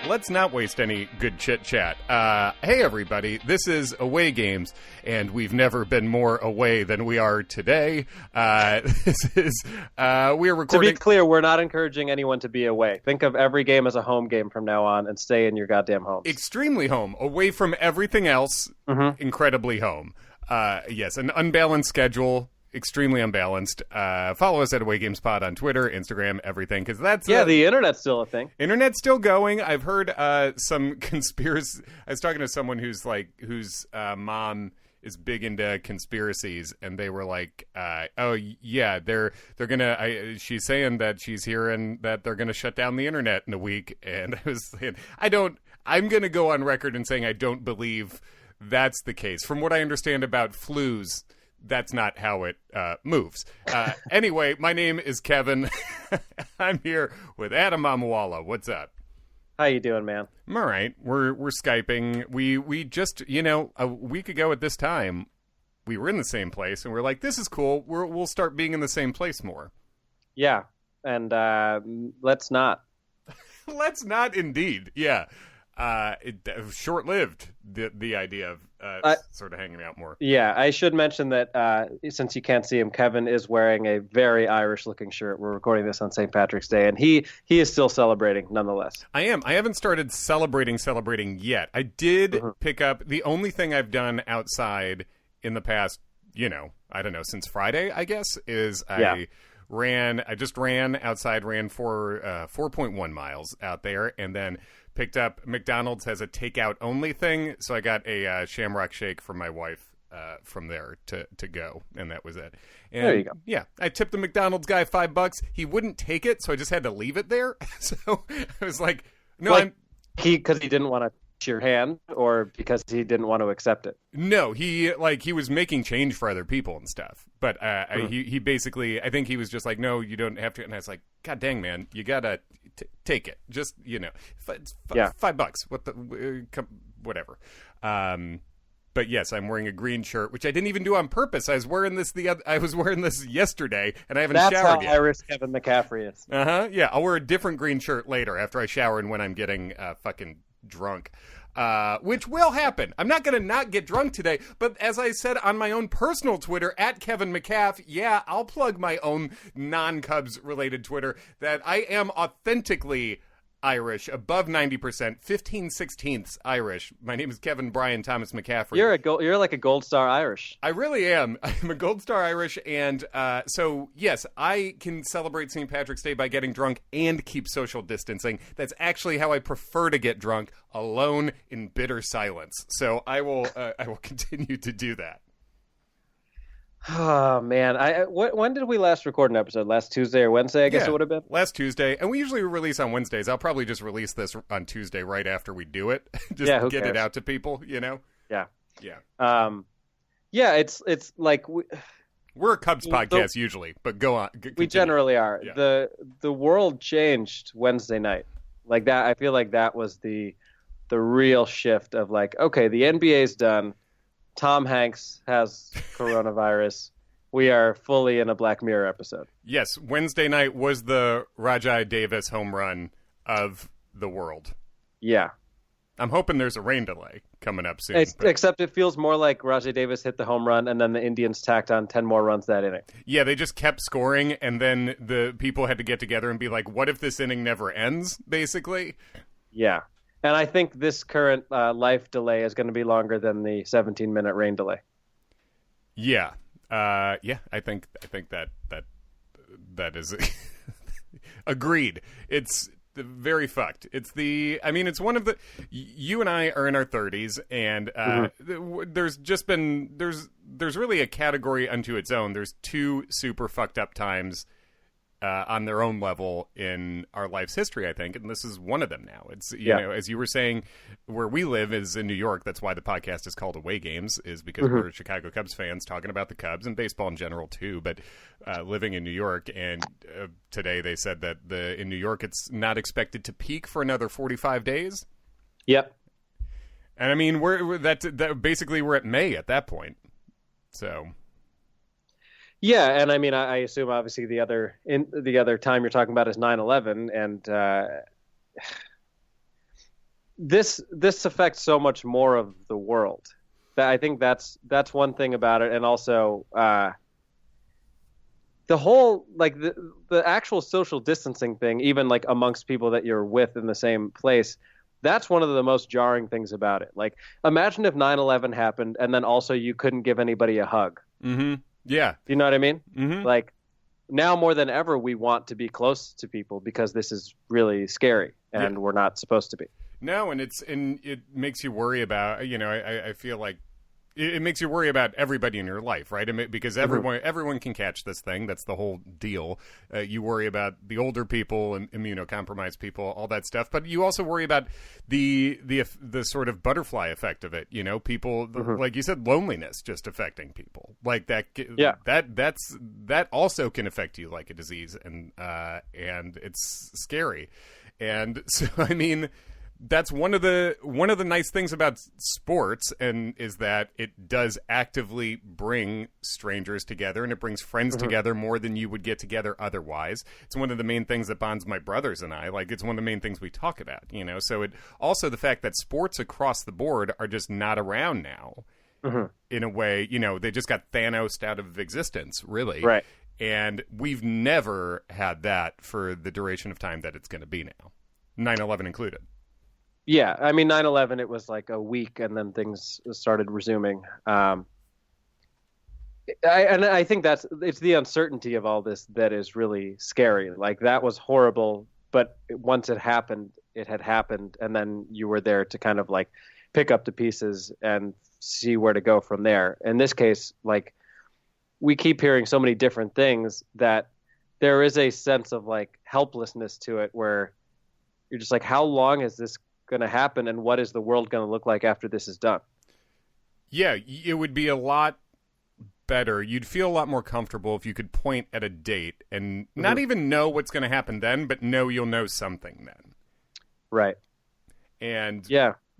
let's not waste any good chit-chat. Hey, everybody, this is Away Games, and we've never been more away than we are today. We are recording... To be clear, we're not encouraging anyone to be away. Think of every game as a home game from now on, and stay in your goddamn homes. Extremely home, away from everything else, incredibly home. Yes, an unbalanced schedule. Extremely unbalanced. Follow us at Away Games Pod on Twitter, Instagram, everything, because that's the internet's still a thing. Internet's still going. I've heard some conspiracy. I was talking to someone whose mom is big into conspiracies, and they were like, "Oh yeah, they're gonna." She's saying that she's hearing that they're gonna shut down the internet in a week, and I was saying, I'm gonna go on record and saying I don't believe that's the case. From what I understand about flus, that's not how it moves. Anyway, my name is Kevin. I'm here with Adam Amawala. What's up? How you doing, man? I'm all right. We're Skyping. We just, a week ago at this time, we were in the same place, and we're like, this is cool. We'll start being in the same place more. Yeah, and let's not. Let's not, indeed. Yeah. Short-lived, the idea of sort of hanging out more. Yeah, I should mention that since you can't see him, Kevin is wearing a very Irish-looking shirt. We're recording this on St. Patrick's Day, and he is still celebrating, nonetheless. I am. I haven't started celebrating yet. I did pick up the only thing I've done outside in the past, I don't know, since Friday, I guess, is I just ran outside, ran for 4.1 miles out there, and then picked up, McDonald's has a takeout only thing, so I got a Shamrock Shake for my wife from there to go, and that was it. And, there you go. Yeah, I tipped the McDonald's guy $5. He wouldn't take it, so I just had to leave it there. So I was like, no, because he didn't want to touch your hand, or because he didn't want to accept it? No, he was making change for other people and stuff. But he basically, I think he was just like, no, you don't have to. And I was like, God dang, man, you gotta take it. Just $5. What the whatever. But yes, I'm wearing a green shirt, which I didn't even do on purpose. I was wearing this yesterday, and I haven't showered yet. That's how Irish Kevin McCaffrey is. Yeah, I'll wear a different green shirt later after I shower and when I'm getting fucking drunk. Which will happen. I'm not going to not get drunk today, but as I said on my own personal Twitter, at Kevin McCaff, I'll plug my own non-Cubs related Twitter, that I am authentically Irish, above 90%, 15/16 Irish. My name is Kevin Brian Thomas McCaffrey. You're like a gold star Irish. I really am. I'm a gold star Irish, and so yes, I can celebrate St. Patrick's Day by getting drunk and keep social distancing. That's actually how I prefer to get drunk, alone in bitter silence. So I will continue to do that. Oh man, when did we last record an episode? Last Tuesday or Wednesday? I guess it would have been last Tuesday, and we usually release on Wednesdays. I'll probably just release this on Tuesday right after we do it, just get it out to people. Yeah. It's like we're a Cubs podcast usually, but go on. We generally are. Yeah. The world changed Wednesday night, like that. I feel like that was the real shift of like, okay, the NBA's done. Tom Hanks has coronavirus. We are fully in a Black Mirror episode. Yes, Wednesday night was the Rajai Davis home run of the world. Yeah. I'm hoping there's a rain delay coming up soon. Except it feels more like Rajai Davis hit the home run, and then the Indians tacked on 10 more runs that inning. Yeah, they just kept scoring, and then the people had to get together and be like, what if this inning never ends, basically? Yeah. And I think this current life delay is going to be longer than the 17-minute rain delay. Yeah, I think that is agreed. It's very fucked. It's one of the. You and I are in our 30s, and there's really a category unto its own. There's two super fucked up times on their own level in our life's history, I think, and this is one of them now. It's as you were saying, where we live is in New York. That's why the podcast is called Away Games, is because we're Chicago Cubs fans talking about the Cubs and baseball in general too. But living in New York, and today they said that in New York it's not expected to peak for another 45 days. Yep. And I mean, we're basically we're at May at that point. So. Yeah, and I mean, I assume obviously the other time you're talking about is 9/11, and this affects so much more of the world. That I think that's one thing about it, and also the whole like the actual social distancing thing, even like amongst people that you're with in the same place. That's one of the most jarring things about it. Like, imagine if 9/11 happened, and then also you couldn't give anybody a hug. Mm-hmm. Yeah. You know what I mean? Mm-hmm. Like, now more than ever, we want to be close to people because this is really scary, and we're not supposed to be. No, and it makes you worry about, I feel like it makes you worry about everybody in your life, right? Because everyone can catch this thing. That's the whole deal. You worry about the older people and immunocompromised people, all that stuff. But you also worry about the sort of butterfly effect of it. People, like you said, loneliness just affecting people like that. Yeah. That also can affect you like a disease, and it's scary. And so, I mean, that's one of the nice things about sports, and is that it does actively bring strangers together, and it brings friends together more than you would get together otherwise. It's one of the main things that bonds my brothers and I. Like, it's one of the main things we talk about, So it also, the fact that sports across the board are just not around now, in a way, they just got Thanos out of existence, really. Right. And we've never had that for the duration of time that it's going to be now, 9/11 included. Yeah, I mean, 9/11, it was like a week, and then things started resuming. I think it's the uncertainty of all this that is really scary. Like, that was horrible, but once it happened, it had happened, and then you were there to kind of like pick up the pieces and see where to go from there. In this case, like, we keep hearing so many different things that there is a sense of like helplessness to it, where you're just like, how long is this going to happen, and what is the world going to look like after this is done? Yeah, it would be a lot better. You'd feel a lot more comfortable if you could point at a date and not even know what's going to happen then, but know you'll know something then. Right. And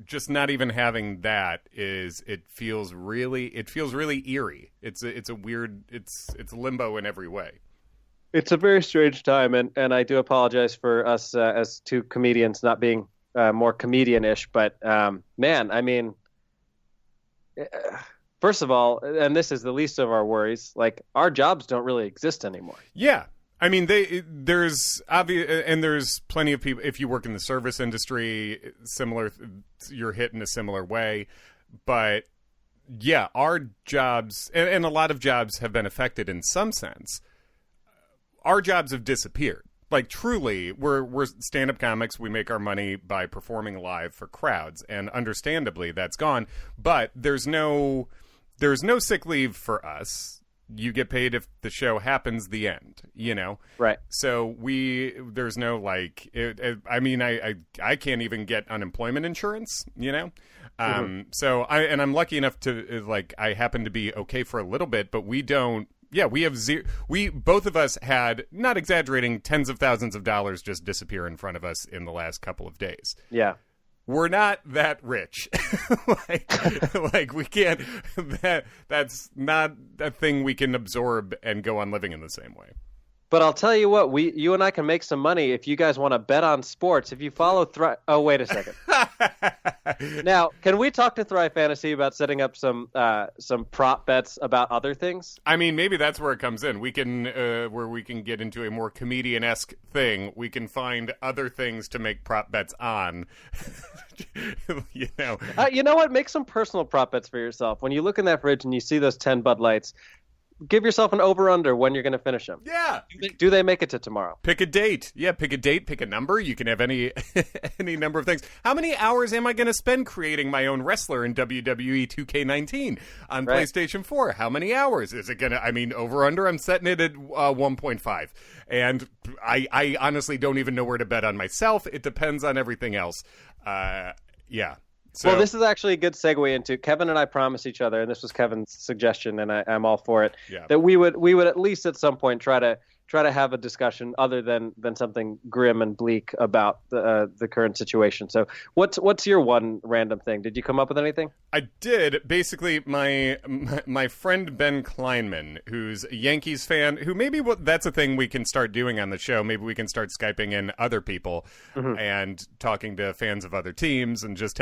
just not even having that it feels really eerie. It's a weird, it's limbo in every way. It's a very strange time, and I do apologize for us as two comedians not being more comedian-ish, but man, I mean, first of all, and this is the least of our worries, like, our jobs don't really exist anymore. Yeah. I mean, there's plenty of people, if you work in the service industry, you're hit in a similar way. But yeah, our jobs, and a lot of jobs have been affected in some sense. Our jobs have disappeared. Like, truly, we're stand-up comics. We make our money by performing live for crowds, and understandably, that's gone. But there's no sick leave for us. You get paid if the show happens. The end. Right. So there's no like. I mean, I can't even get unemployment insurance. So I'm lucky enough to like. I happen to be okay for a little bit, but we don't. Yeah, we have we both of us had, not exaggerating, tens of thousands of dollars just disappear in front of us in the last couple of days. Yeah. We're not that rich. like we can't, that's not a thing we can absorb and go on living in the same way. But I'll tell you what, you and I can make some money if you guys want to bet on sports. If you follow Oh, wait a second. Now, can we talk to Thrive Fantasy about setting up some prop bets about other things? I mean, maybe that's where it comes in. We can where we can get into a more comedian-esque thing. We can find other things to make prop bets on. You know what? Make some personal prop bets for yourself. When you look in that fridge and you see those 10 Bud Lights, give yourself an over-under when you're going to finish them. Yeah. Do they make it to tomorrow? Pick a date. Yeah, pick a date, pick a number. You can have any number of things. How many hours am I going to spend creating my own wrestler in WWE 2K19 on PlayStation 4? How many hours? Is it going to, over-under, I'm setting it at 1.5. And I honestly don't even know where to bet on myself. It depends on everything else. Yeah. So, well, this is actually a good segue into Kevin and I promised each other, and this was Kevin's suggestion, and I'm all for it, that we would at least at some point try to try to have a discussion other than something grim and bleak about the current situation. So what's your one random thing? Did you come up with anything? I did. Basically, my friend Ben Kleinman, who's a Yankees fan, who maybe that's a thing we can start doing on the show. Maybe we can start Skyping in other people and talking to fans of other teams and just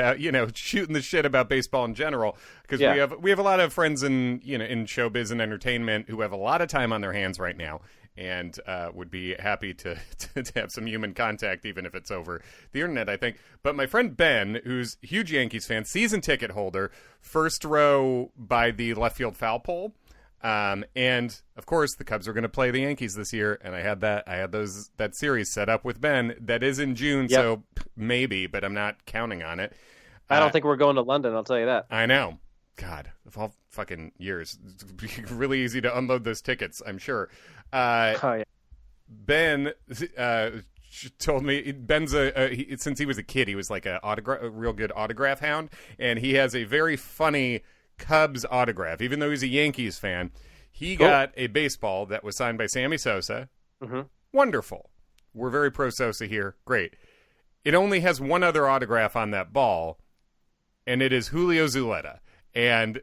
shooting the shit about baseball in general. Because we have a lot of friends in showbiz and entertainment who have a lot of time on their hands right now. And would be happy to have some human contact, even if it's over the internet, I think. But my friend Ben, who's a huge Yankees fan, season ticket holder, first row by the left field foul pole. And, of course, the Cubs are going to play the Yankees this year. And I had that series set up with Ben. That is in June, so maybe, but I'm not counting on it. I don't think we're going to London, I'll tell you that. I know. God, of all fucking years. It's really easy to unload those tickets, I'm sure. Ben told me Ben's since he was a kid, he was like a real good autograph hound, and he has a very funny Cubs autograph. Even though he's a Yankees fan, he got a baseball that was signed by Sammy Sosa. Mm-hmm. Wonderful. We're very pro Sosa here. Great. It only has one other autograph on that ball, and it is Julio Zuleta. And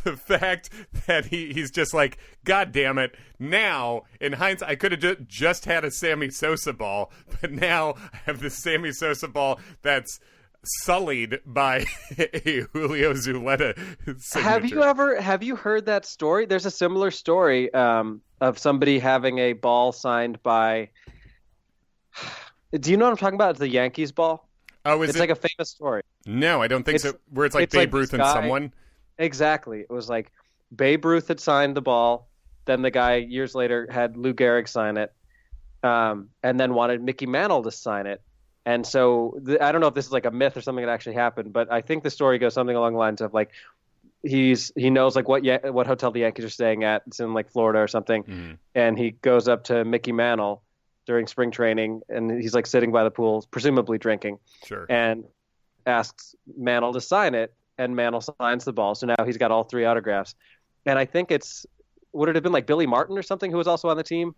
the fact that he's just like, God damn it, now, in hindsight, I could have just had a Sammy Sosa ball, but now I have this Sammy Sosa ball that's sullied by a Julio Zuleta signature. Have you heard that story? There's a similar story of somebody having a ball signed by, do you know what I'm talking about? It's the Yankees ball. Oh, it's like a famous story. No, I don't think so. Where it's like Babe Ruth and someone? Exactly. It was like Babe Ruth had signed the ball. Then the guy years later had Lou Gehrig sign it, and then wanted Mickey Mantle to sign it. And so I don't know if this is like a myth or something that actually happened, but I think the story goes something along the lines of like he knows like what hotel the Yankees are staying at. It's in like Florida or something, and he goes up to Mickey Mantle during spring training, and he's like sitting by the pool, presumably drinking. Sure. And asks Mantle to sign it, and Mantle signs the ball. So now he's got all three autographs. And I think would it have been like Billy Martin or something who was also on the team?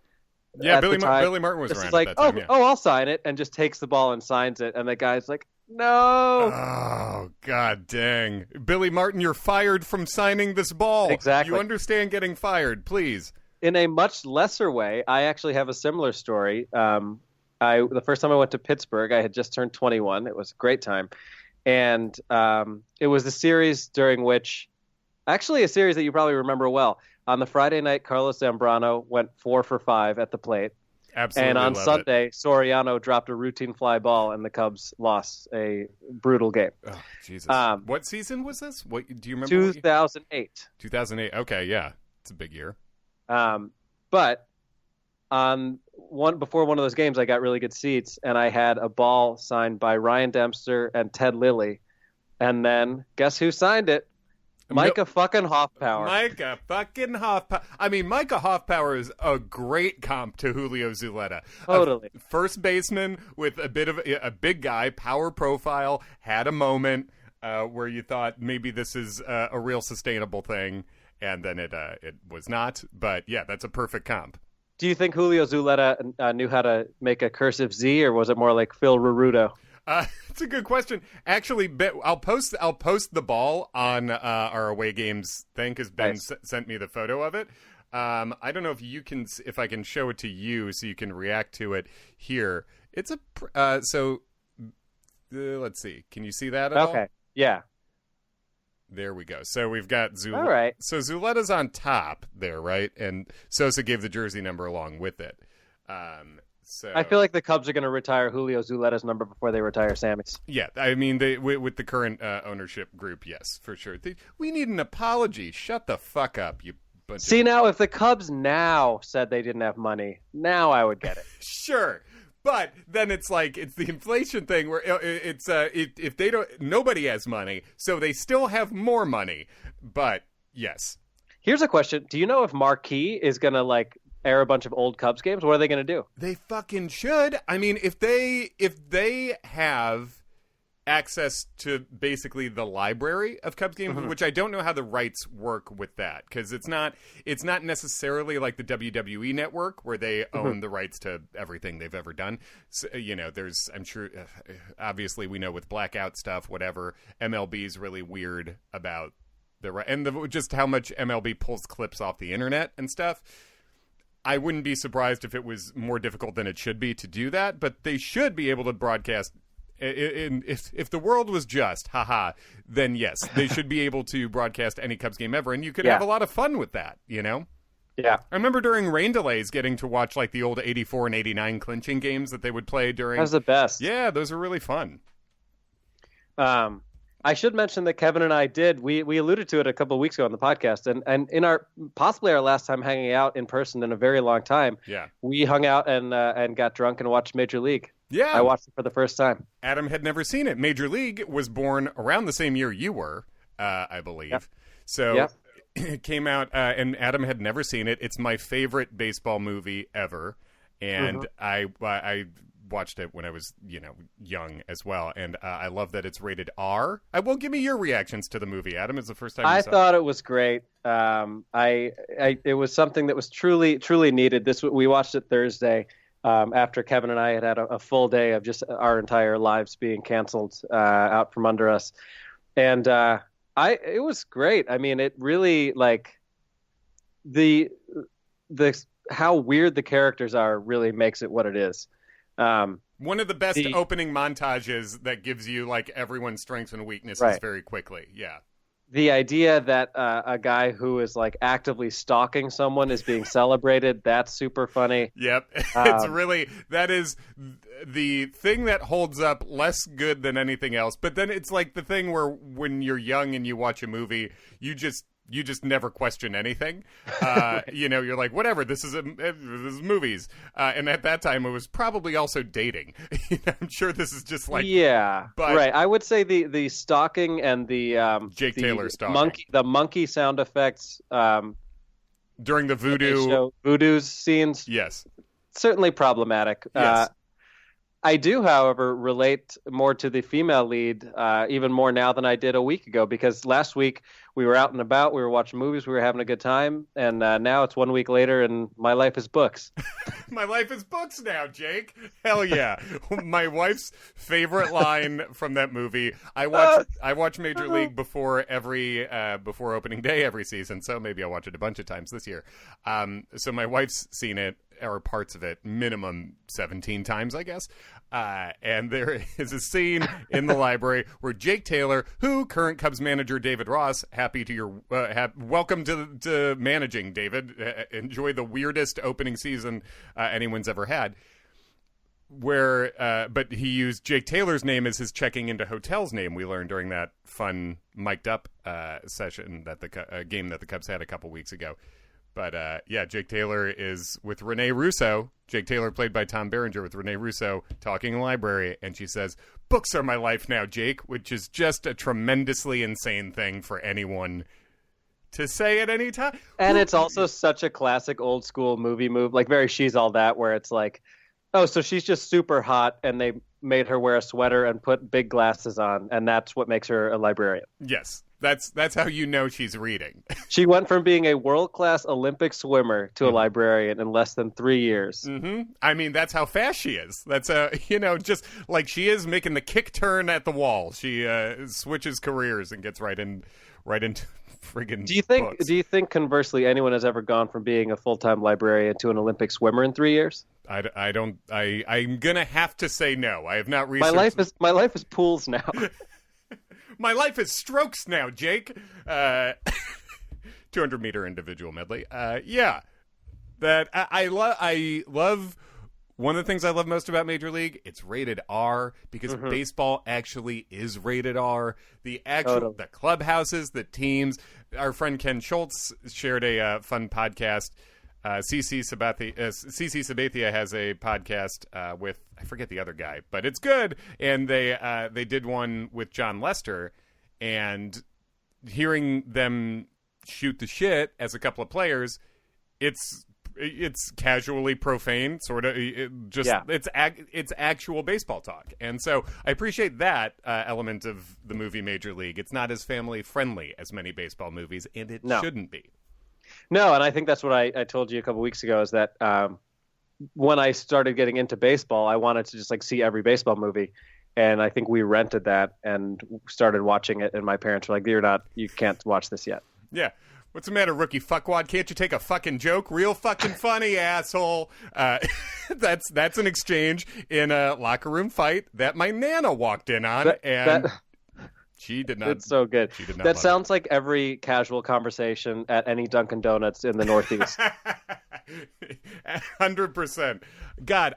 Yeah, Billy Martin was around like, at that time. I'll sign it, and just takes the ball and signs it. And the guy's like, no. Oh, God dang. Billy Martin, you're fired from signing this ball. Exactly. You understand getting fired, please. In a much lesser way, I actually have a similar story. The first time I went to Pittsburgh, I had just turned 21. It was a great time. And it was the series during which, actually a series that you probably remember well. On the Friday night, Carlos Zambrano went 4 for 5 at the plate. Absolutely. And on Sunday, Soriano dropped a routine fly ball, and the Cubs lost a brutal game. Oh, Jesus. What season was this? What do you remember? 2008. 2008. Okay, yeah. It's a big year. But before one of those games, I got really good seats, and I had a ball signed by Ryan Dempster and Ted Lilly. And then guess who signed it? Micah fucking Hoffpower. Micah fucking Hoffpower. I mean, Micah Hoffpower is a great comp to Julio Zuleta. Totally. First baseman with a bit of a big guy, power profile, had a moment where you thought maybe this is a real sustainable thing, and then it was not. But yeah, that's a perfect comp. Do you think Julio Zuleta knew how to make a cursive Z, or was it more like Phil Rurudo? It's a good question. Actually, I'll post the ball on our away games thing because Ben sent me the photo of it. I don't know if I can show it to you so you can react to it here. It's let's see. Can you see that at all? Okay. Yeah. There we go. So we've got Zuleta. All right. So Zuleta's on top there, right? And Sosa gave the jersey number along with it. So I feel like the Cubs are going to retire Julio Zuleta's number before they retire Sammy's. Yeah, I mean, with the current ownership group, yes, for sure. We need an apology. Shut the fuck up, you bunch of... See, now, if the Cubs now said they didn't have money, now I would get it. Sure. But then it's like, it's the inflation thing where it's if they don't, nobody has money, so they still have more money. But yes. Here's a question. Do you know if Marquee is going to like air a bunch of old Cubs games? What are they going to do? They fucking should. I mean, if they have access to basically the library of Cubs games, which I don't know how the rights work with that, because it's not necessarily like the WWE network where they own the rights to everything they've ever done. So, there's, I'm sure, obviously we know with blackout stuff, whatever, MLB's really weird about just how much MLB pulls clips off the internet and stuff. I wouldn't be surprised if it was more difficult than it should be to do that, but they should be able to broadcast. If the world was just, then yes, they should be able to broadcast any Cubs game ever, and you could have a lot of fun with that, Yeah. I remember during rain delays getting to watch like the old 84 and 89 clinching games that they would play during. That was the best. Yeah, those were really fun. I should mention that Kevin and I we alluded to it a couple of weeks ago on the podcast, and in possibly our last time hanging out in person in a very long time, we hung out and got drunk and watched Major League. Yeah. I watched it for the first time. Adam had never seen it. Major League was born around the same year you were, I believe. Yep. So it came out, and Adam had never seen it. It's my favorite baseball movie ever, and I watched it when I was, young as well, and I love that it's rated R. Give me your reactions to the movie, Adam. It's the first time you saw thought it was great. It was something that was truly, truly needed. We watched it Thursday. After Kevin and I had a full day of just our entire lives being canceled out from under us, and it was great. I mean, it really the how weird the characters are really makes it what it is. One of the best opening montages that gives you like everyone's strengths and weaknesses very quickly. Yeah. The idea that a guy who is like actively stalking someone is being celebrated, that's super funny. Yep. It's really, that is the thing that holds up less good than anything else. But then it's like the thing where when you're young and you watch a movie, you just never question anything. You're like, whatever, this is movies. And at that time, it was probably also dating. I'm sure this is just like... Yeah, but right. I would say the stalking and the... Jake Taylor stalking. The monkey sound effects... during the voodoo scenes. Yes. Certainly problematic. Yes. I do, however, relate more to the female lead even more now than I did a week ago, because last week we were out and about, we were watching movies, we were having a good time, and now it's 1 week later and my life is books. My life is books now, Jake. Hell yeah. My wife's favorite line from that movie. I watch Major League before opening day every season, so maybe I'll watch it a bunch of times this year. So my wife's seen it, or parts of it, minimum 17 times, I guess. And there is a scene in the library where Jake Taylor, who current Cubs manager David Ross, welcome to managing, David. Enjoy the weirdest opening season anyone's ever had. But he used Jake Taylor's name as his checking into hotels name. We learned during that fun mic'd up session that the game that the Cubs had a couple weeks ago. But, Jake Taylor is with Renee Russo. Jake Taylor, played by Tom Berenger, with Renee Russo, talking in the library. And she says, "Books are my life now, Jake," which is just a tremendously insane thing for anyone to say at any time. And it's also such a classic old school movie move, like very She's All That, where it's like, oh, so she's just super hot and they made her wear a sweater and put big glasses on. And that's what makes her a librarian. Yes. That's how you know she's reading. She went from being a world-class Olympic swimmer to a librarian in less than 3 years. Mm-hmm. I mean, that's how fast she is. That's just like she is making the kick turn at the wall. She switches careers and gets right into friggin' books. Do you think conversely anyone has ever gone from being a full-time librarian to an Olympic swimmer in 3 years? I don't. I'm gonna have to say no. I have not researched. My life is pools now. My life is strokes now, Jake. 200-meter individual medley. That I love. One of the things I love most about Major League, it's rated R because baseball actually is rated R. The clubhouses, the teams. Our friend Ken Schultz shared a fun podcast. CC Sabathia has a podcast with, I forget the other guy, but it's good. And they did one with John Lester, and hearing them shoot the shit as a couple of players, it's it's casually profane, sort of. It's actual baseball talk, and so I appreciate that element of the movie Major League. It's not as family friendly as many baseball movies, and it shouldn't be. No, and I think that's what I told you a couple weeks ago is that when I started getting into baseball, I wanted to just like see every baseball movie. And I think we rented that and started watching it. And my parents were like, you can't watch this yet. Yeah. What's the matter, rookie fuckwad? Can't you take a fucking joke? Real fucking funny, asshole. That's an exchange in a locker room fight that my Nana walked in on. She did not. It's so good. She did not. That sounds like every casual conversation at any Dunkin' Donuts in the Northeast. 100%. God,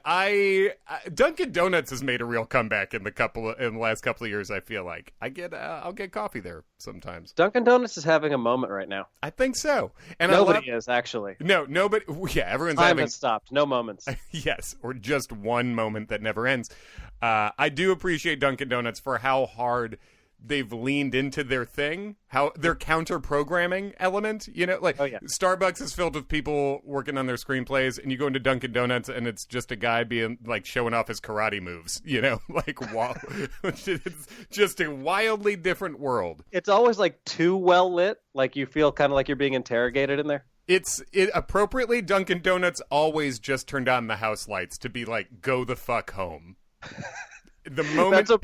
Dunkin' Donuts has made a real comeback in the last couple of years. I feel like I'll get coffee there sometimes. Dunkin' Donuts is having a moment right now. I think so. And nobody is actually. No, nobody. Yeah, everyone's Time has stopped. No moments. Yes, or just one moment that never ends. I do appreciate Dunkin' Donuts for how hard they've leaned into their thing, how their counter programming element, Starbucks is filled with people working on their screenplays, and you go into Dunkin' Donuts and it's just a guy being like showing off his karate moves, wow. It's just a wildly different world. It's always like too well lit, like you feel kind of like you're being interrogated in there. Appropriately, Dunkin' Donuts always just turned on the house lights to be like, go the fuck home. The moment it's a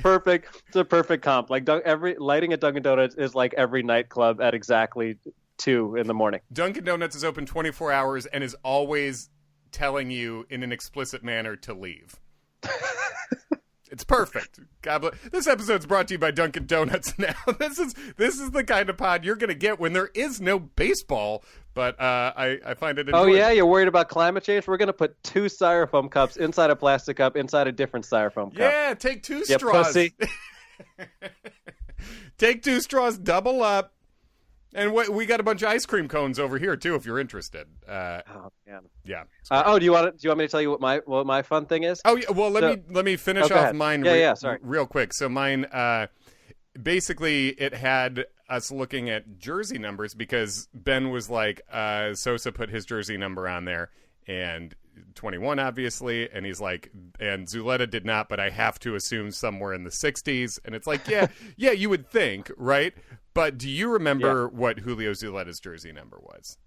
perfect comp. Like every lighting at Dunkin' Donuts is like every nightclub at exactly 2 a.m. Dunkin' Donuts is open 24 hours and is always telling you in an explicit manner to leave. It's perfect. God bless. This episode's brought to you by Dunkin' Donuts. Now, this is the kind of pod you're going to get when there is no baseball. But I find it enjoyable. Oh, yeah? You're worried about climate change? We're going to put 2 styrofoam cups inside a plastic cup, inside a different styrofoam cup. Yeah, take 2 straws. Pussy. Take 2 straws, double up. And we got a bunch of ice cream cones over here, too, if you're interested. Oh, man. Yeah. Do you want me to tell you what my fun thing is? Oh, yeah. Well, let me finish off mine sorry. real quick. So mine, basically, it had us looking at jersey numbers because Ben was like, Sosa put his jersey number on there, and 21, obviously, and he's like, and Zuleta did not, but I have to assume somewhere in the 60s. And it's like, yeah, you would think, right? But do you remember what Julio Zuleta's jersey number was?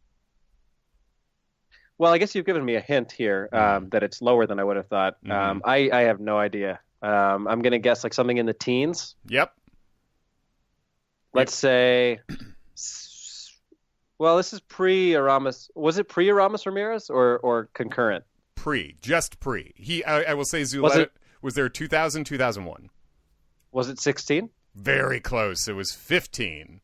Well, I guess you've given me a hint here that it's lower than I would have thought. Mm-hmm. I have no idea. I'm going to guess like something in the teens. Yep. Let's say, well, this is pre-Aramis. Was it pre-Aramis Ramirez or concurrent? Just pre. I will say Zuleta was there 2000, 2001. Was it 16? Very close. It was 15.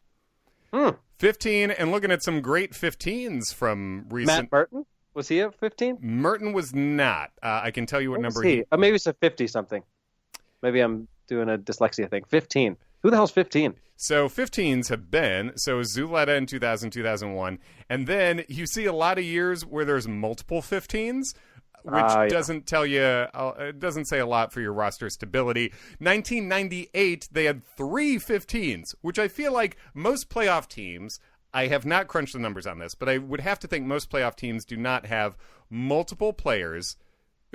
15, and looking at some great 15s from recent. Matt Merton? Was he at 15? Merton was not. I can tell you what number he. Maybe it's a 50-something. Maybe I'm doing a dyslexia thing. 15. Who the hell's 15? So 15s have been, Zuleta in 2000, 2001, and then you see a lot of years where there's multiple 15s, which doesn't tell you, it doesn't say a lot for your roster stability. 1998, they had 3 15s, which I feel like most playoff teams, I have not crunched the numbers on this, but I would have to think most playoff teams do not have multiple players,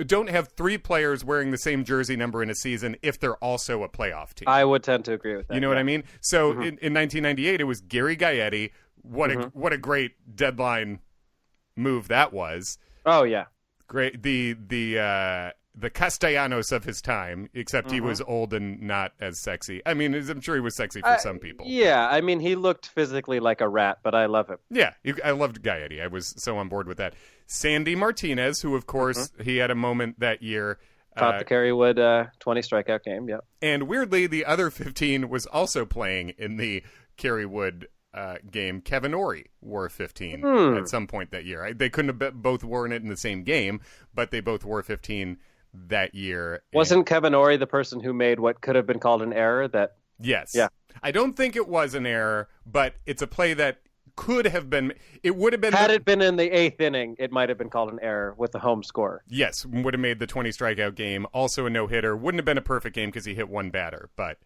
don't have 3 players wearing the same jersey number in a season if they're also a playoff team. I would tend to agree with that. You know what I mean? So in 1998, it was Gary Gaetti. What a great deadline move that was. Oh, yeah. Great, the Castellanos of his time, except he was old and not as sexy. I mean, I'm sure he was sexy for some people. Yeah, I mean, he looked physically like a rat, but I love him. Yeah, I loved Gaetti. I was so on board with that. Sandy Martinez, who, of course, he had a moment that year. Caught the Kerrywood 20 strikeout game, yep. And weirdly, the other 15 was also playing in the Kerrywood game. Kevin Ory wore 15 at some point that year. They couldn't have both worn it in the same game, but they both wore 15 that year. Wasn't Kevin Ory the person who made what could have been called an error? Yes. Yeah. I don't think it was an error, but it's a play that could have been. It would have been. Had it been in the 8th inning, it might have been called an error with the home score. Yes, would have made the 20 strikeout game. Also a no-hitter. Wouldn't have been a perfect game because he hit one batter, but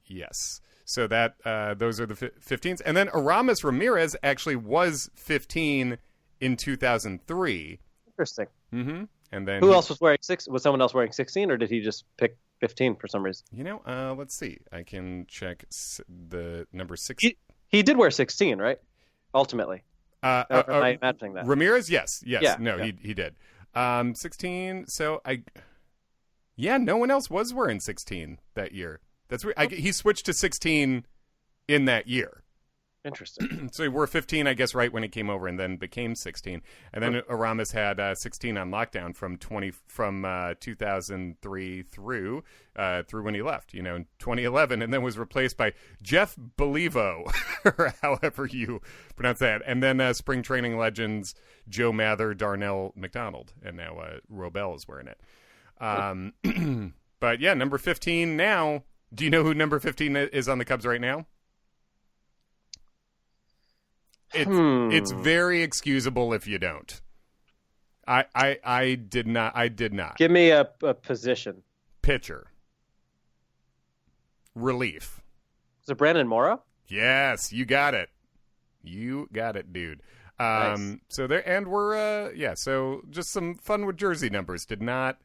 yes. So that those are the 15s. And then Aramis Ramirez actually was 15 in 2003. Interesting. Mm-hmm. And then who else was wearing 6? Was someone else wearing 16, or did he just pick 15 for some reason? Let's see. I can check the number 6. He did wear 16, right? Ultimately. Am I imagining that? Ramirez, yes. Yeah, no, yeah. he did. 16. So no one else was wearing 16 that year. That's weird. He switched to 16 in that year. Interesting. So he wore 15, I guess, right when he came over, and then became 16. And then Aramis had 16 on lockdown from 2003 through when he left, in 2011, and then was replaced by Jeff Beliveau, or however you pronounce that. And then spring training legends Joe Mather, Darnell McDonald, and now Robel is wearing it. But yeah, number 15 now. Do you know who number 15 is on the Cubs right now? It's very excusable if you don't. I did not. Give me a position. Pitcher. Relief. Is it Brandon Morrow? Yes, you got it. You got it, dude. Nice. So there, and we're so just some fun with jersey numbers. Did not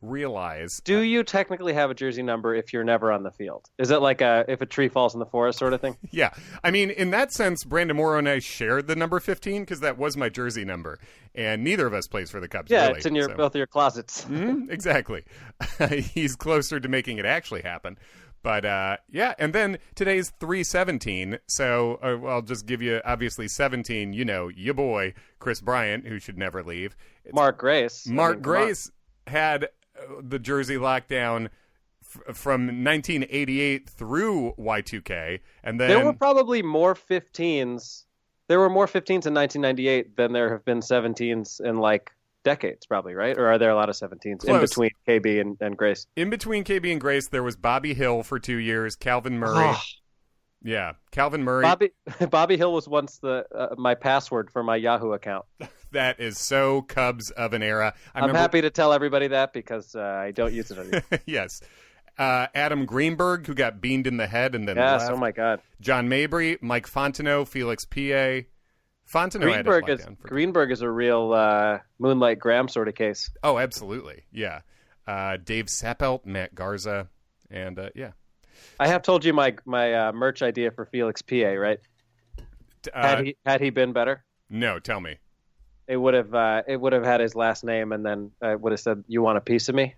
realize. Do you technically have a jersey number if you're never on the field? Is it like if a tree falls in the forest sort of thing? Yeah. I mean, in that sense, Brandon Morrow and I shared the number 15 because that was my jersey number, and neither of us plays for the Cubs. Yeah, really, it's in both of your clossets. Exactly. He's closer to making it actually happen. But, and then today's 3/17, so I'll just give you, obviously, 17, your boy, Chris Bryant, who should never leave. Mark Grace. Mark Grace had the jersey lockdown from 1988 through Y2K, and then there were probably more 15s. There were more 15s in 1998 than there have been 17s in decades, probably, right? Or are there a lot of 17s in between KB and Grace? In between KB and Grace, there was Bobby Hill for 2 years, Calvin Murray. Oh. Yeah, Calvin Murray. Bobby Hill was once my password for my Yahoo account. That is so Cubs of an era. I'm happy to tell everybody that because I don't use it anymore. Yes. Adam Greenberg, who got beamed in the head and then yes, left. Oh my God. John Mabry, Mike Fontenot, Felix P.A. Fontenot Greenberg is a real Moonlight Graham sort of case. Oh, absolutely. Yeah. Dave Sappelt, Matt Garza, and yeah. I have told you my merch idea for Felix P.A., right? Had he been better? No, tell me. It would have had his last name, and then I would have said, "You want a piece of me?"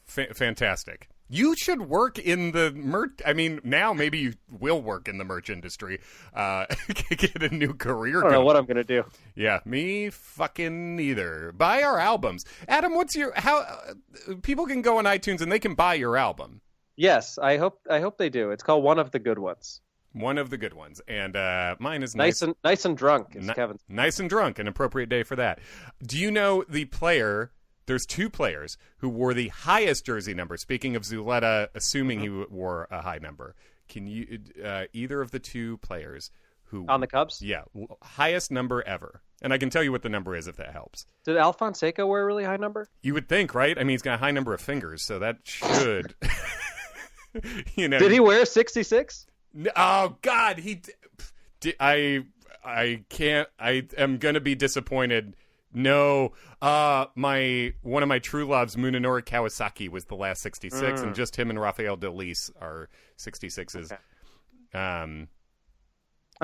Fantastic. You should work in the merch. I mean, now maybe you will work in the merch industry. Get a new career. I don't know what I'm going to do. Yeah, me fucking neither. Buy our albums. Adam, how people can go on iTunes and they can buy your album? Yes, I hope they do. It's called One of the Good Ones. One of the good ones, and mine is nice and drunk. Is Kevin's. Nice and drunk, an appropriate day for that. Do you know the player? There's 2 players who wore the highest jersey number. Speaking of Zuleta, assuming he wore a high number, can you either of the 2 players who on the Cubs? Yeah, highest number ever, and I can tell you what the number is if that helps. Did Al Fonseca wear a really high number? You would think, right? I mean, he's got a high number of fingers, so that should. Did he wear 66? Oh God, I can't. I am gonna be disappointed. No, one of my true loves, Munenori Kawasaki, was the last 66, and just him and Rafael Delis are 66s. Okay. I'm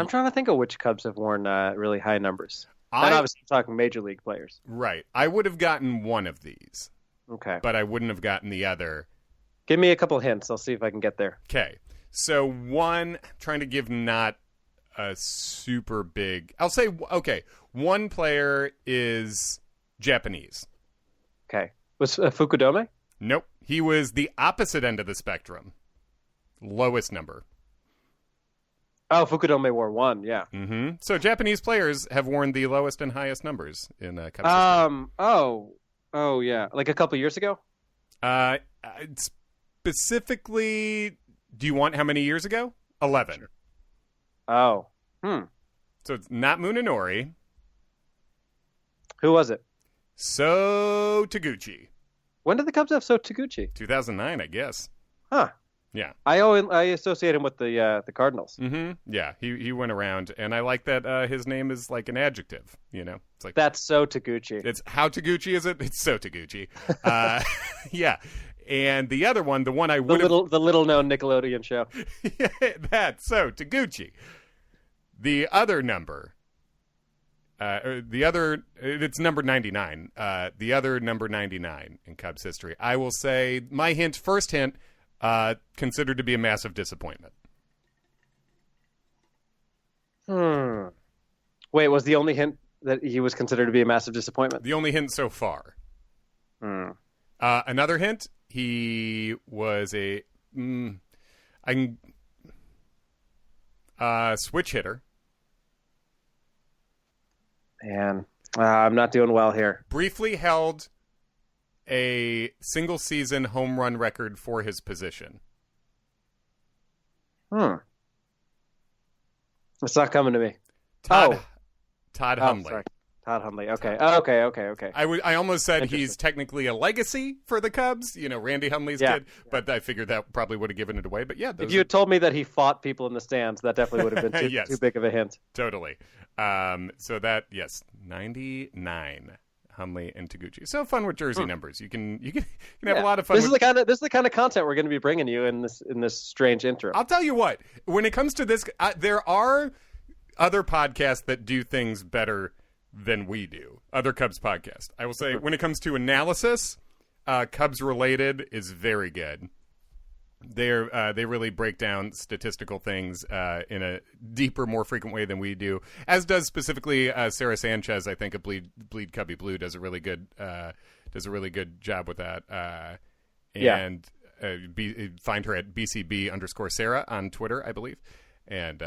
trying to think of which Cubs have worn really high numbers. And obviously, I'm talking major league players. Right. I would have gotten one of these. Okay. But I wouldn't have gotten the other. Give me a couple hints. I'll see if I can get there. Okay. So one, trying to give not a super big. I'll say, okay, one player is Japanese. Okay. Was Fukudome? Nope. He was the opposite end of the spectrum. Lowest number. Oh, Fukudome wore 1, yeah. Mm-hmm. So Japanese players have worn the lowest and highest numbers in Cubs history. Oh, yeah. Like a couple years ago? Specifically, do you want how many years ago? 11. Sure. Oh. So it's not Munenori. Who was it? So Taguchi. When did the Cubs have So Taguchi? 2009, I guess. Huh. Yeah. I associate him with the Cardinals. Mm-hmm. Yeah, he went around, and I like that his name is like an adjective. It's like that's so Taguchi. It's how Taguchi is it? It's so Taguchi. Yeah. And the other one, the one I would the little known Nickelodeon show. That's so Taguchi. The other number, it's number 99. The other number 99 in Cubs history. I will say my first hint, considered to be a massive disappointment. Wait, was the only hint that he was considered to be a massive disappointment? The only hint so far. Another hint, he was a switch hitter. Man, I'm not doing well here. Briefly held a single season home run record for his position. It's not coming to me. Todd Hundley. Sorry. Todd Hundley. Okay. Okay. I almost said he's technically a legacy for the Cubs. Randy Hundley's kid, but I figured that probably would have given it away. But yeah, if you had told me that he fought people in the stands, that definitely would have been too big of a hint. Totally. So that 99. Hundley and Taguchi. So fun with jersey numbers. You can have a lot of fun. This is the kind of content we're going to be bringing you in this strange intro. I'll tell you what. When it comes to this, there are other podcasts that do things better than we do. Other Cubs podcasts. I will say when it comes to analysis, Cubs Related is very good. They really break down statistical things in a deeper, more frequent way than we do. As does specifically Sarah Sanchez. I think of Bleed Cubby Blue does a really good job with that. Find her at BCB_Sarah on Twitter, I believe. And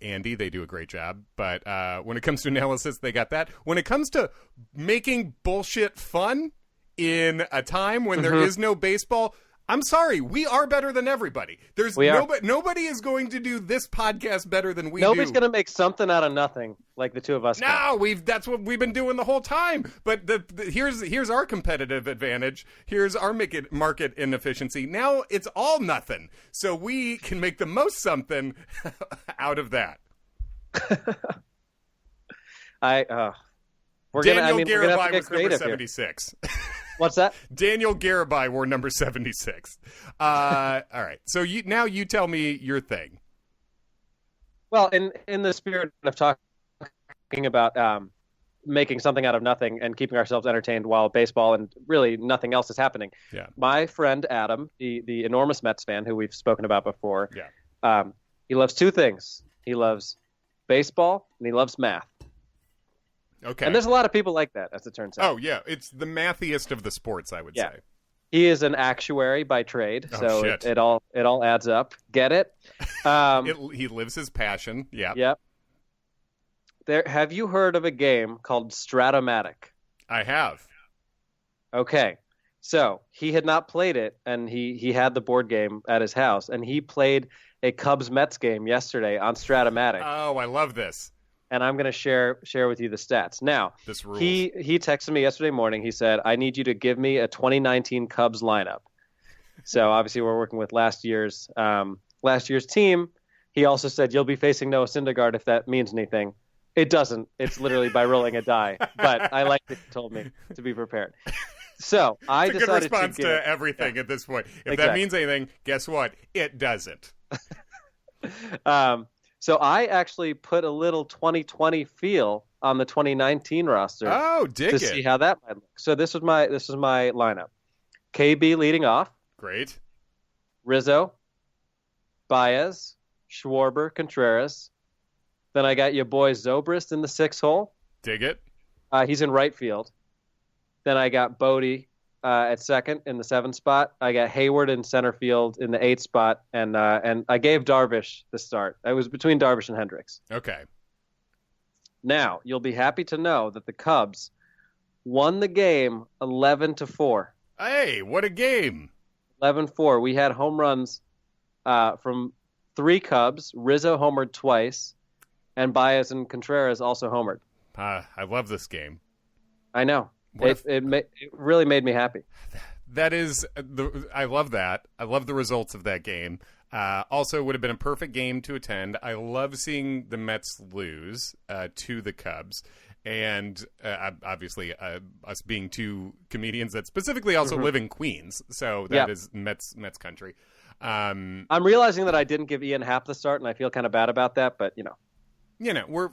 Andy, they do a great job. But when it comes to analysis, they got that. When it comes to making bullshit fun in a time when there is no baseball, I'm sorry, we are better than everybody. Nobody is going to do this podcast better than we do. Nobody's going to make something out of nothing like the two of us. No, that's what we've been doing the whole time. But here's our competitive advantage. Here's our market inefficiency. Now it's all nothing. So we can make the most something out of that. Daniel Garibay was number 76. What's that? Daniel Garibay wore number 76. All right. So you tell me your thing. Well, in the spirit of talking about making something out of nothing and keeping ourselves entertained while baseball and really nothing else is happening. Yeah. My friend Adam, the enormous Mets fan who we've spoken about before, he loves two things. He loves baseball and he loves math. Okay. And there's a lot of people like that, as it turns out. Oh, yeah. It's the mathiest of the sports, I would say. He is an actuary by trade, so shit. It all adds up. Get it? He lives his passion. Yeah. Yep. Have you heard of a game called Stratomatic? I have. Okay. So he had not played it, and he had the board game at his house, and he played a Cubs-Mets game yesterday on Stratomatic. Oh, I love this. And I'm going to share with you the stats. Now, this rules. He texted me yesterday morning. He said, I need you to give me a 2019 Cubs lineup. So obviously we're working with last year's team. He also said, you'll be facing Noah Syndergaard if that means anything. It doesn't. It's literally by rolling a die. But I like that he told me to be preprepared. So I decided to good response to everything at this point. If that means anything, guess what? It doesn't. So I actually put a little 2020 feel on the 2019 roster. Oh, dig it. To see how that might look. So this was my lineup. KB leading off. Great. Rizzo, Baez, Schwarber, Contreras. Then I got your boy Zobrist in the 6 hole. Dig it. He's in right field. Then I got Bodie at second in the 7 spot. I got Hayward in center field in the 8 spot, and I gave Darvish the start. I was between Darvish and Hendricks. Okay. Now you'll be happy to know that the Cubs won the game 11-4. Hey, what a game! 11-4. We had home runs from 3 Cubs. Rizzo homered twice, and Baez and Contreras also homered. I love this game. I know. It really made me happy. That is I love that. I love the results of that game. Also, would have been a perfect game to attend. I love seeing the Mets lose to the Cubs. And obviously, us being two comedians that specifically also live in Queens, so that is Mets country. I'm realizing that I didn't give Ian half the start, and I feel kind of bad about that. But we're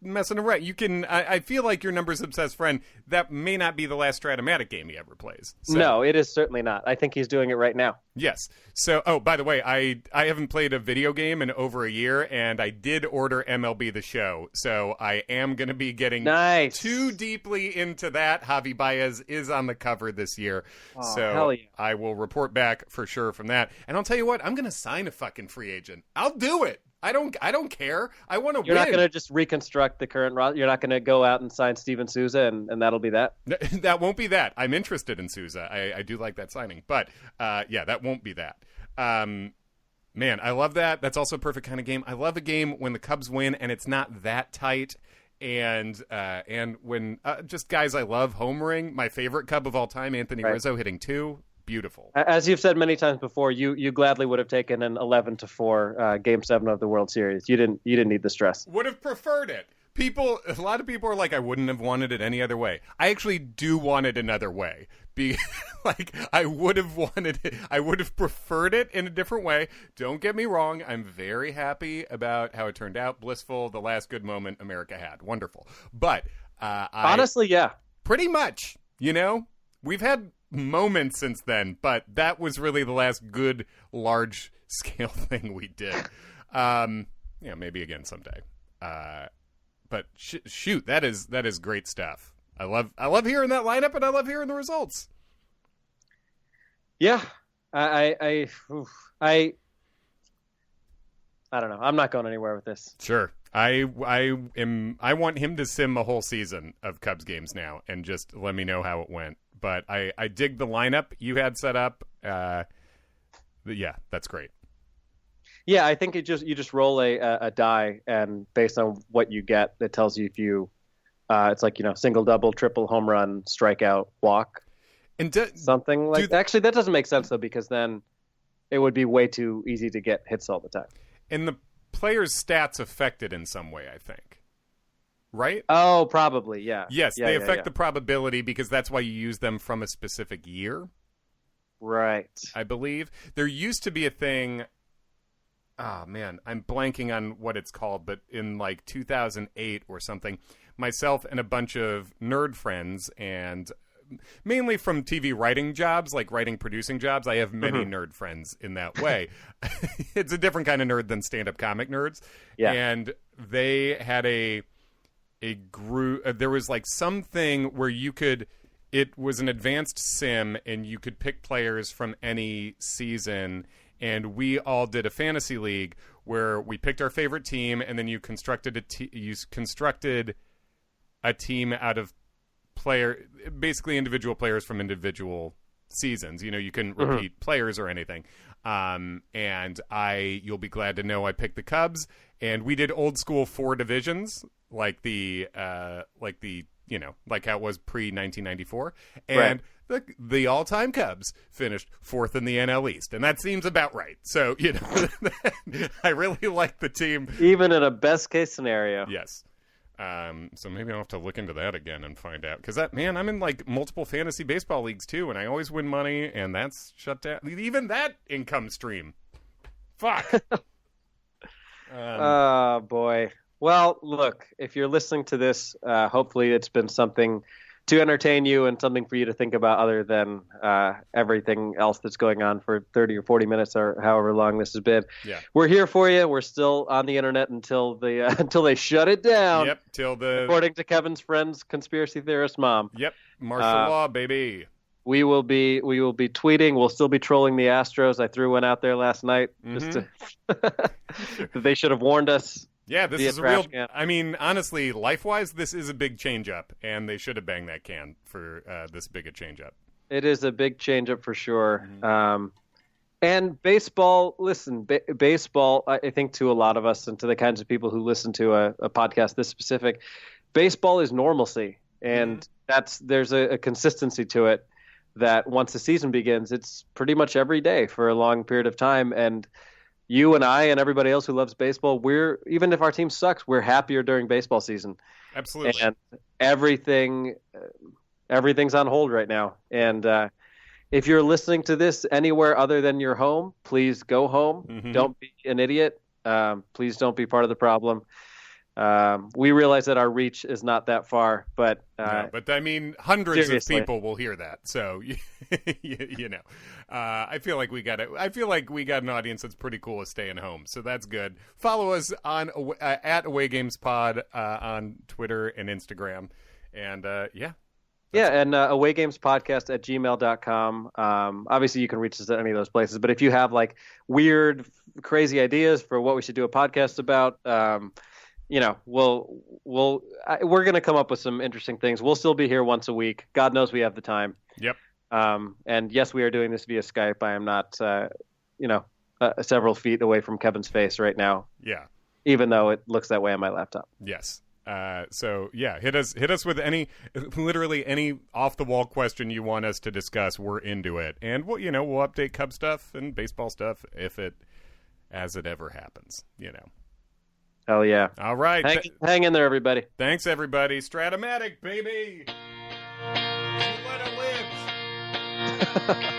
messing around. You can. I feel like your numbers obsessed friend. That may not be the last Stratomatic game he ever plays. So. No, it is certainly not. I think he's doing it right now. Yes. So, by the way, I haven't played a video game in over a year, and I did order MLB The Show. So I am going to be getting too deeply into that. Javi Baez is on the cover this year. Oh, so hell yeah. I will report back for sure from that. And I'll tell you what, I'm going to sign a fucking free agent. I'll do it. I don't care. I want to win. You're not going to just reconstruct the current roster. You're not going to go out and sign Steven Souza, and that'll be that? That won't be that. I'm interested in Souza. I do like that signing. But, that won't be that. Man, I love that. That's also a perfect kind of game. I love a game when the Cubs win and it's not that tight. And when just guys I love homering. My favorite Cub of all time, Anthony Rizzo, hitting 2. Beautiful. As you've said many times before, you gladly would have taken an 11-4 Game 7 of the World Series. You didn't need the stress. Would have preferred it. A lot of people are like, I wouldn't have wanted it any other way. I actually do want it another way. I would have preferred it in a different way. Don't get me wrong. I'm very happy about how it turned out. Blissful, the last good moment America had. Wonderful. But honestly, yeah. Pretty much. We've had moments since then, but that was really the last good large scale thing we did. Maybe again someday. But shoot, that is great stuff. I love hearing that lineup, and I love hearing the results. Yeah, I don't know. I'm not going anywhere with this. Sure. I want him to sim a whole season of Cubs games now and just let me know how it went. But I dig the lineup you had set up. Yeah, that's great. Yeah, I think you just roll a die, and based on what you get, it tells you if you it's like single, double, triple, home run, strikeout, walk, and something like. Actually, that doesn't make sense though, because then it would be way too easy to get hits all the time. And the player's stats affected in some way, I think. Right? Oh, probably, yeah. Yes, they affect the probability because that's why you use them from a specific year. Right. I believe. There used to be a thing. Oh, man, I'm blanking on what it's called, but in like 2008 or something, myself and a bunch of nerd friends, and mainly from TV writing jobs, like writing, producing jobs, I have many nerd friends in that way. It's a different kind of nerd than stand-up comic nerds. Yeah. And they had a group, there was like something where it was an advanced sim, and you could pick players from any season. And we all did a fantasy league where we picked our favorite team, and then you constructed a team out of basically individual players from individual seasons. You couldn't repeat players or anything. And you'll be glad to know I picked the Cubs, and we did old school 4 divisions, like how it was pre-1994. And the all-time Cubs finished 4th in the NL East, and that seems about right. So, I really like the team. Even in a best-case scenario. Yes. So maybe I'll have to look into that again and find out. Because I'm in like multiple fantasy baseball leagues too, and I always win money, and that's shut down. Even that income stream. Fuck. Oh, boy. Well, look, if you're listening to this, hopefully it's been something to entertain you and something for you to think about other than everything else that's going on for 30 or 40 minutes or however long this has been. Yeah. We're here for you. We're still on the internet until they shut it down. Yep. According to Kevin's friend's conspiracy theorist mom. Yep. Martial law, baby. We will be tweeting. We'll still be trolling the Astros. I threw one out there last night just to they should have warned us. Yeah, this is a real. Can. I mean, honestly, life-wise, this is a big change-up, and they should have banged that can for this big a change-up. It is a big change-up for sure. And baseball, listen, baseball, I think to a lot of us and to the kinds of people who listen to a podcast this specific, baseball is normalcy, and there's a consistency to it that once the season begins, it's pretty much every day for a long period of time. And you and I and everybody else who loves baseball, even if our team sucks, we're happier during baseball season. Absolutely. And everything's on hold right now. And if you're listening to this anywhere other than your home, please go home. Mm-hmm. Don't be an idiot. Please don't be part of the problem. We realize that our reach is not that far, but I mean, hundreds seriously. of people will hear that. So I feel like we got an audience that's pretty cool with staying home. So that's good. Follow us on at Away Games Pod on Twitter and Instagram, and and awaygamespodcast@gmail.com. Obviously, you can reach us at any of those places. But if you have like weird, crazy ideas for what we should do a podcast about, we're going to come up with some interesting things. We'll still be here once a week. God knows we have the time. Yep. And yes, we are doing this via Skype. I am not, several feet away from Kevin's face right now. Yeah. Even though it looks that way on my laptop. Yes. Hit us with literally any off the wall question you want us to discuss. We're into it, and we'll update Cub stuff and baseball stuff as it ever happens. Hell yeah! All right, hang in there, everybody. Thanks, everybody. Stratomatic, baby. Let it live.